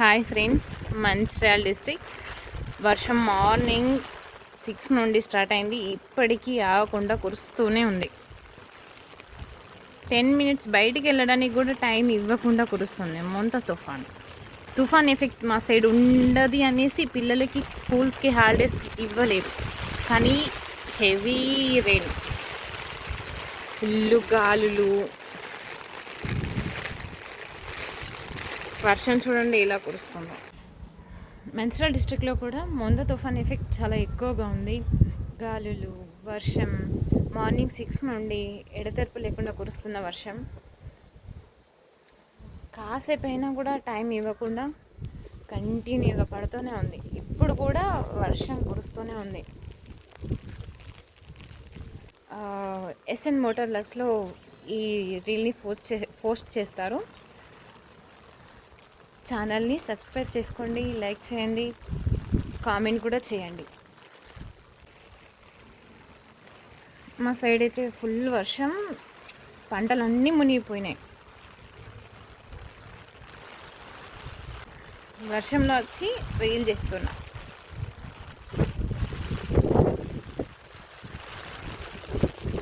Hi friends, Mancherial district. వర్షం morning 6 నుండి start అయింది. ఇప్పటికీ ఆగకుండా కురుస్తూనే ఉంది. 10 మినిట్స్ బయటికి వెళ్ళడానికి కూడా టైం ఇవ్వకుండా కురుస్తుంది. తుఫాన్ ఎఫెక్ట్ మా సైడ్ ఉండదు అనేసి పిల్లలకి స్కూల్స్కి హాలిడేస్ ఇవ్వలేదు. కానీ హెవీ రెయిన్, ఫుల్ గాలులు, వర్షం చూడండి ఎలా కురుస్తుందో. మంచిర్యాల డిస్ట్రిక్ట్లో కూడా మొంద తుఫాన్ ఎఫెక్ట్ చాలా ఎక్కువగా ఉంది. గాలులు, వర్షం మార్నింగ్ 6 నుండి ఎడతెరపు లేకుండా కురుస్తున్న వర్షం. కాసేపు అయినా కూడా టైం ఇవ్వకుండా కంటిన్యూగా పడుతూనే ఉంది. ఇప్పుడు కూడా వర్షం కురుస్తూనే ఉంది. ఎస్ఎన్ మోటార్ లక్స్లో ఈ రీల్ని పోస్ట్ చేస్తారు. ఛానల్ని సబ్స్క్రైబ్ చేసుకోండి, లైక్ చేయండి, కామెంట్ కూడా చేయండి. మా సైడ్ అయితే ఫుల్ వర్షం, పంటలన్నీ మునిగిపోయినాయి. వర్షంలో వచ్చి రీల్ చేస్తున్నా.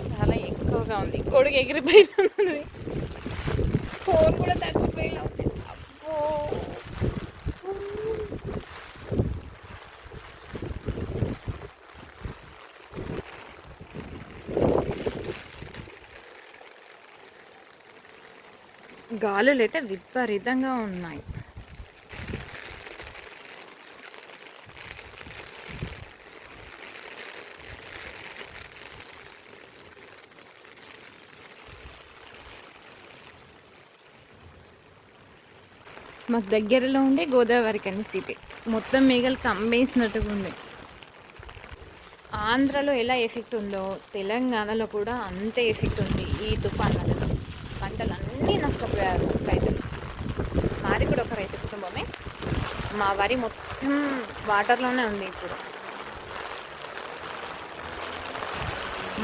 చాలా ఎక్కువగా ఉంది. గొడుగు ఎగిరిపోయింది, ఫోన్ కూడా తడిచిపోయినా ఉంది. అబ్బో, గాలులు అయితే విపరీతంగా ఉన్నాయి. మాకు దగ్గరలో ఉండే గోదావరి కని సిటీ మొత్తం మేఘలు కమ్మేసినట్టుగా ఉంది. ఆంధ్రలో ఎలా ఎఫెక్ట్ ఉందో తెలంగాణలో కూడా అంతే ఎఫెక్ట్ ఉంది. ఈ తుఫాన్ వల్ల పంటలన్నీ నష్టపోయారు రైతులు. మాది కూడా ఒక రైతు కుటుంబమే. మా వరి మొత్తం వాటర్లోనే ఉంది. ఇప్పుడు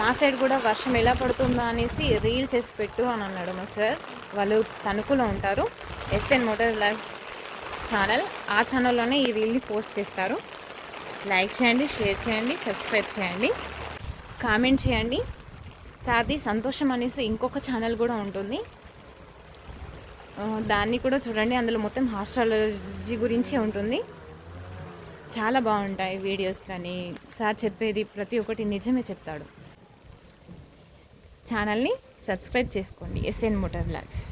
మా సైడ్ కూడా వర్షం ఎలా పడుతుందో అనేసి రీల్ చేసి పెట్టు అని అన్నాడు మా సార్. వాళ్ళు తణుకులో ఉంటారు. ఎస్ఎన్ మోటార్ లక్స్ ఛానల్, ఆ ఛానల్లోనే ఈ రీల్ని పోస్ట్ చేస్తారు. లైక్ చేయండి, షేర్ చేయండి, సబ్స్క్రైబ్ చేయండి, కామెంట్ చేయండి. సాది సంతోషం అనేసి ఇంకొక ఛానల్ కూడా ఉంటుంది, దాన్ని కూడా చూడండి. అందులో మొత్తం హాస్ట్రాలజీ గురించి ఉంటుంది. చాలా బాగుంటాయి వీడియోస్. కానీ సార్ చెప్పేది ప్రతి ఒక్కటి నిజమే చెప్తాడు. ఛానల్ని సబ్స్క్రైబ్ చేసుకోండి, ఎస్ఎన్ మోటార్ వ్లాగ్స్.